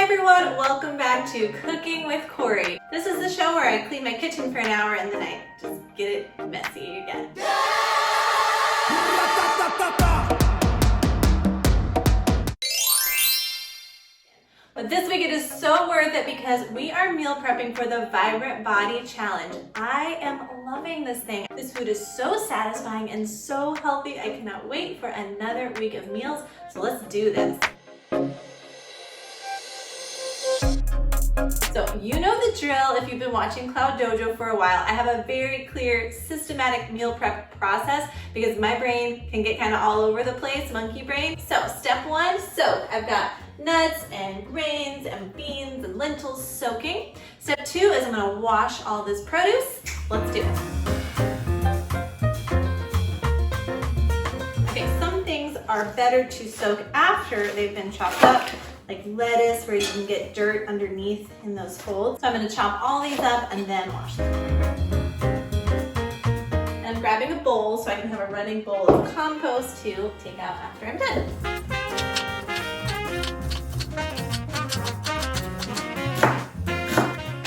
everyone, welcome back to Cooking with Corey. This is the show where I clean my kitchen for an hour and then I just get it messy again. But this week it is so worth it because we are meal prepping for the Vibrant Body Challenge. I am loving this thing. This food is so satisfying and so healthy. I cannot wait for another week of meals. So let's do this. So you know the drill if you've been watching Cloud Dojo for a while. I have a very clear, systematic meal prep process because my brain can get kind of all over the place, monkey brain. So step one, soak. I've got nuts and grains and beans and lentils soaking. Step two is I'm gonna wash all this produce. Let's do it. Okay, some things are better to soak after they've been chopped up, like lettuce where you can get dirt underneath in those folds. So I'm gonna chop all these up and then wash them. And I'm grabbing a bowl so I can have a running bowl of compost to take out after I'm done.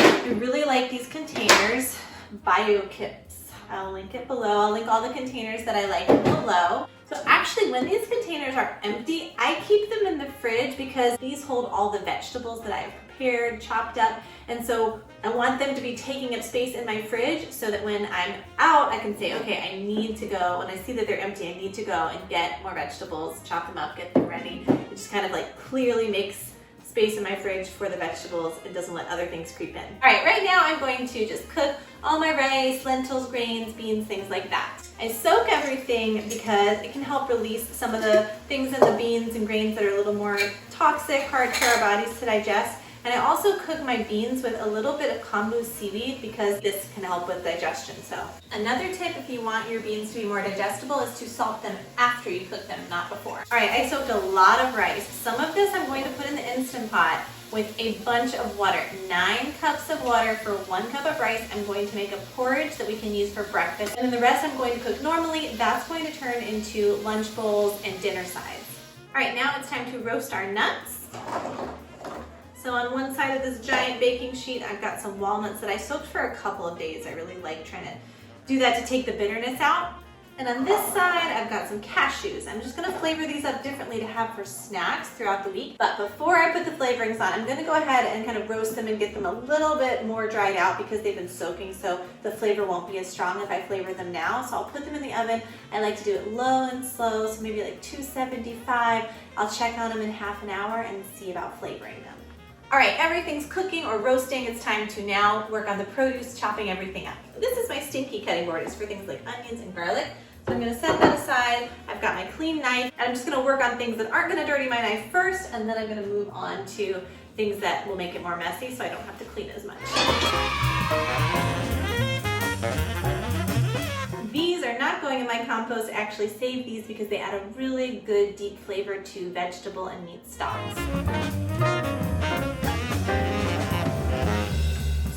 I really like these containers, BioKips. I'll link it below. I'll link all the containers that I like below. So actually, when these containers are empty, I keep them in the fridge because these hold all the vegetables that I've prepared, chopped up. And so I want them to be taking up space in my fridge so that when I'm out, I can say, okay, I need to go. When I see that they're empty, I need to go and get more vegetables, chop them up, get them ready. It just kind of like clearly makes space in my fridge for the vegetables. It doesn't let other things creep in. All right, right now I'm going to just cook all my rice, lentils, grains, beans, things like that. I soak everything because it can help release some of the things in the beans and grains that are a little more toxic, hard for our bodies to digest. And I also cook my beans with a little bit of kombu seaweed because this can help with digestion. So another tip if you want your beans to be more digestible is to salt them after you cook them, not before. All right, I soaked a lot of rice. Some of this I'm going to put in the Instant Pot with a bunch of water. 9 cups of water for 1 cup of rice. I'm going to make a porridge that we can use for breakfast. And then the rest I'm going to cook normally. That's going to turn into lunch bowls and dinner sides. All right, now it's time to roast our nuts. So on one side of this giant baking sheet, I've got some walnuts that I soaked for a couple of days. I really like trying to do that to take the bitterness out. And on this side, I've got some cashews. I'm just gonna flavor these up differently to have for snacks throughout the week. But before I put the flavorings on, I'm gonna go ahead and kind of roast them and get them a little bit more dried out because they've been soaking, so the flavor won't be as strong if I flavor them now. So I'll put them in the oven. I like to do it low and slow, so maybe like 275. I'll check on them in half an hour and see about flavoring them. All right, everything's cooking or roasting. It's time to now work on the produce, chopping everything up. This is my stinky cutting board. It's for things like onions and garlic. So I'm gonna set that aside. I've got my clean knife, and I'm just gonna work on things that aren't gonna dirty my knife first, and then I'm gonna move on to things that will make it more messy so I don't have to clean as much. These are not going in my compost. I actually save these because they add a really good deep flavor to vegetable and meat stocks.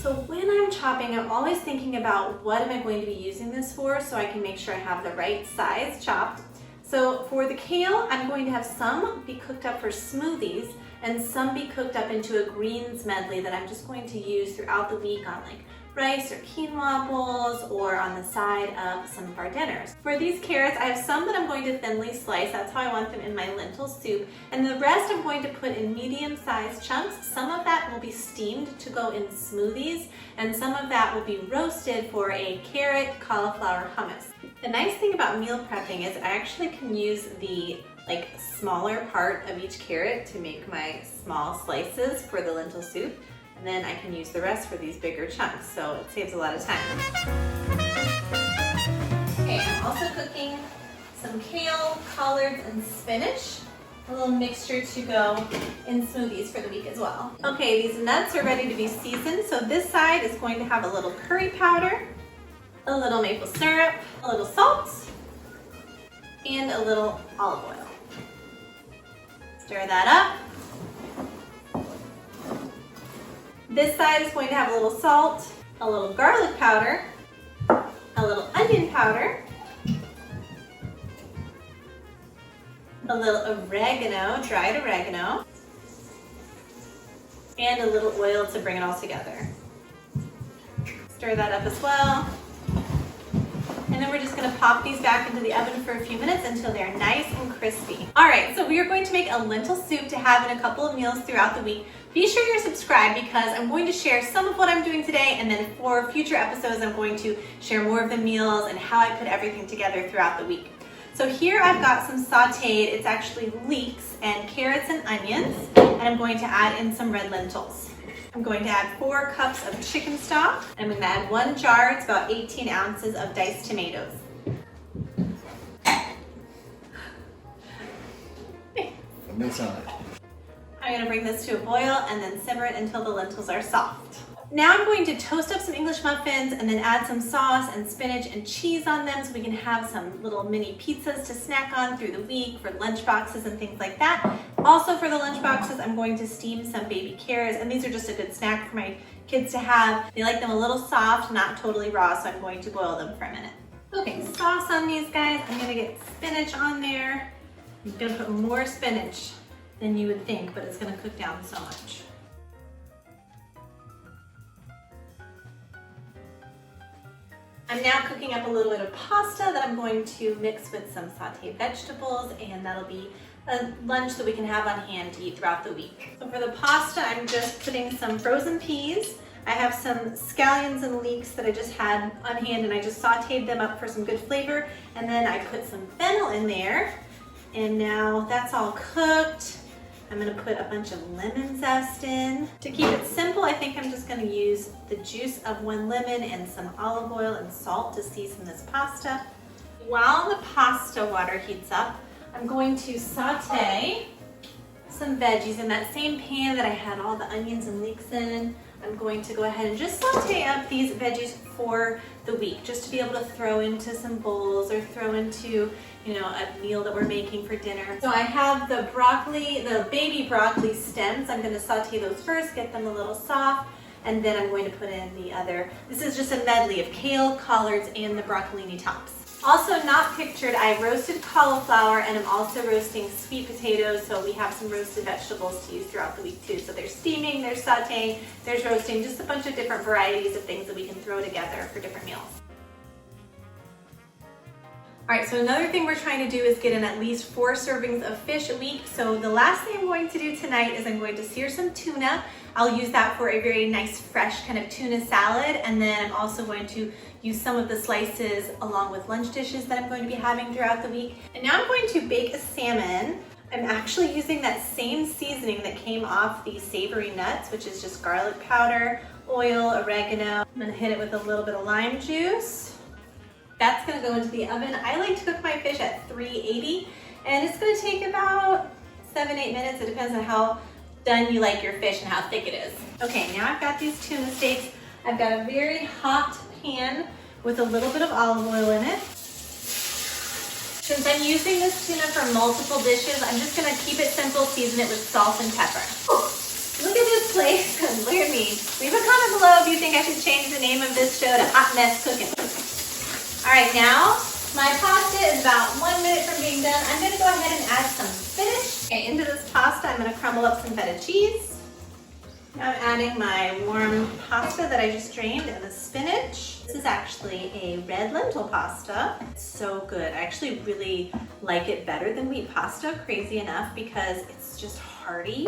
So when I'm chopping, I'm always thinking about what am I going to be using this for so I can make sure I have the right size chopped. So for the kale, I'm going to have some be cooked up for smoothies and some be cooked up into a greens medley that I'm just going to use throughout the week on like rice or quinoa bowls or on the side of some of our dinners. For these carrots, I have some that I'm going to thinly slice. That's how I want them in my lentil soup. And the rest I'm going to put in medium-sized chunks. Some of that will be steamed to go in smoothies, and some of that will be roasted for a carrot cauliflower hummus. The nice thing about meal prepping is I actually can use the smaller part of each carrot to make my small slices for the lentil soup. And then I can use the rest for these bigger chunks, so it saves a lot of time. Okay, I'm also cooking some kale, collards, and spinach. A little mixture to go in smoothies for the week as well. Okay, these nuts are ready to be seasoned. So this side is going to have a little curry powder, a little maple syrup, a little salt, and a little olive oil. Stir that up. This side is going to have a little salt, a little garlic powder, a little onion powder, a little oregano, dried oregano, and a little oil to bring it all together. Stir that up as well. And then we're just gonna pop these back into the oven for a few minutes until they're nice and crispy. All right, so we are going to make a lentil soup to have in a couple of meals throughout the week. Be sure you're subscribed because I'm going to share some of what I'm doing today, and then for future episodes, I'm going to share more of the meals and how I put everything together throughout the week. So here I've got some sauteed, it's actually leeks and carrots and onions, and I'm going to add in some red lentils. I'm going to add 4 cups of chicken stock. I'm going to add 1 jar, it's about 18 ounces of diced tomatoes. I'm going to bring this to a boil and then simmer it until the lentils are soft. Now I'm going to toast up some English muffins and then add some sauce and spinach and cheese on them so we can have some little mini pizzas to snack on through the week for lunch boxes and things like that. Also for the lunch boxes, I'm going to steam some baby carrots, and these are just a good snack for my kids to have. They like them a little soft, not totally raw, so I'm going to boil them for a minute. Okay, sauce on these guys. I'm gonna get spinach on there. I'm gonna put more spinach than you would think, but it's gonna cook down so much. I'm now cooking up a little bit of pasta that I'm going to mix with some sauteed vegetables, and that'll be a lunch that we can have on hand to eat throughout the week. So for the pasta, I'm just putting some frozen peas. I have some scallions and leeks that I just had on hand, and I just sauteed them up for some good flavor. And then I put some fennel in there, and now that's all cooked. I'm gonna put a bunch of lemon zest in. To keep it simple, I think I'm just gonna use the juice of 1 lemon and some olive oil and salt to season this pasta. While the pasta water heats up, I'm going to saute some veggies in that same pan that I had all the onions and leeks in. I'm going to go ahead and just saute up these veggies for the week, just to be able to throw into some bowls or throw into, you know, a meal that we're making for dinner. So I have the broccoli, the baby broccoli stems. I'm going to saute those first, get them a little soft, and then I'm going to put in the other. This is just a medley of kale, collards, and the broccolini tops. Also not pictured, I roasted cauliflower, and I'm also roasting sweet potatoes, so we have some roasted vegetables to use throughout the week too. So there's steaming, there's sauteing, there's roasting, just a bunch of different varieties of things that we can throw together for different meals. All right, so another thing we're trying to do is get in at least 4 servings of fish a week. So the last thing I'm going to do tonight is I'm going to sear some tuna. I'll use that for a very nice fresh kind of tuna salad, and then I'm also going to use some of the slices along with lunch dishes that I'm going to be having throughout the week. And now I'm going to bake a salmon. I'm actually using that same seasoning that came off the savory nuts, which is just garlic powder, oil, oregano. I'm gonna hit it with a little bit of lime juice. That's gonna go into the oven. I like to cook my fish at 380, and it's gonna take about 7-8 minutes. It depends on how done you like your fish and how thick it is. Okay, now I've got these tuna steaks. I've got a very hot pan with a little bit of olive oil in it. Since I'm using this tuna for multiple dishes, I'm just gonna keep it simple, season it with salt and pepper. Look at this place, look at me. Leave a comment below if you think I should change the name of this show to Hot Mess Cooking. All right, now my pasta is about 1 minute from being done. I'm gonna go ahead and add some spinach. Okay, into this pasta, I'm gonna crumble up some feta cheese. Now I'm adding my warm pasta that I just drained and the spinach. This is actually a red lentil pasta. It's so good. I actually really like it better than wheat pasta, crazy enough, because it's just hearty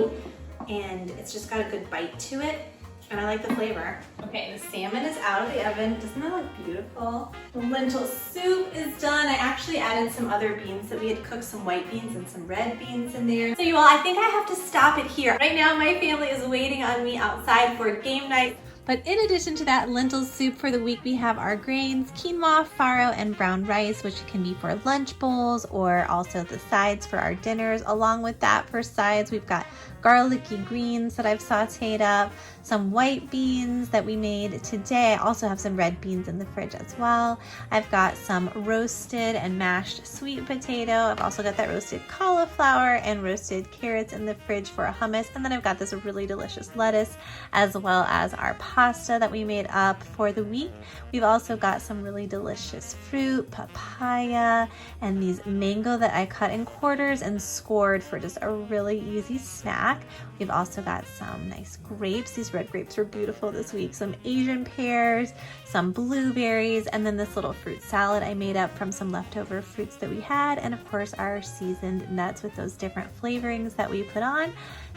and it's just got a good bite to it. And I like the flavor. Okay, the salmon is out of the oven. Doesn't that look beautiful? The lentil soup is done. I actually added some other beans that we had cooked, some white beans and some red beans in there. So you all, I think I have to stop it here. Right now, my family is waiting on me outside for game night. But in addition to that lentil soup for the week, we have our grains, quinoa, farro, and brown rice, which can be for lunch bowls or also the sides for our dinners. Along with that, for sides, we've got garlicky greens that I've sauteed up, some white beans that we made today. I also have some red beans in the fridge as well. I've got some roasted and mashed sweet potato. I've also got that roasted cauliflower and roasted carrots in the fridge for a hummus. And then I've got this really delicious lettuce, as well as our pasta that we made up for the week. We've also got some really delicious fruit, papaya, and these mango that I cut in quarters and scored for just a really easy snack. snack. We've also got some nice grapes. These red grapes were beautiful this week. Some Asian pears, some blueberries, and then this little fruit salad I made up from some leftover fruits that we had, and of course our seasoned nuts with those different flavorings that we put on.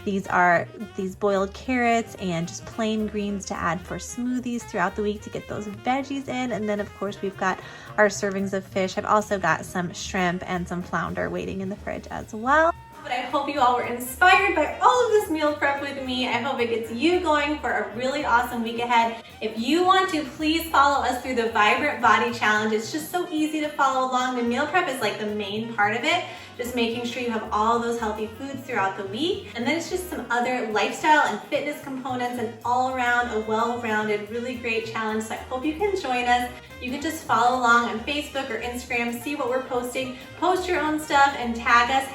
These are these boiled carrots and just plain greens to add for smoothies throughout the week to get those veggies in. And then of course we've got our servings of fish. I've also got some shrimp and some flounder waiting in the fridge as well. But I hope you all were inspired by all of this meal prep with me. I hope it gets you going for a really awesome week ahead. If you want to, please follow us through the Vibrant Body Challenge. It's just so easy to follow along. The meal prep is like the main part of it. Just making sure you have all those healthy foods throughout the week. And then it's just some other lifestyle and fitness components and all around a well-rounded, really great challenge. So I hope you can join us. You can just follow along on Facebook or Instagram, see what we're posting, post your own stuff, and tag us,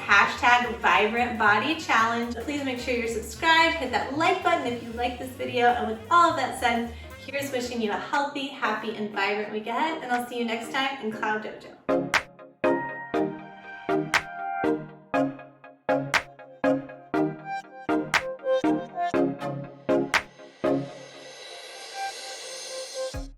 #VibrantBodyChallenge. Please make sure you're subscribed, hit that like button if you like this video. And with all of that said, here's wishing you a healthy, happy, and vibrant week ahead. And I'll see you next time in Cloud Dojo.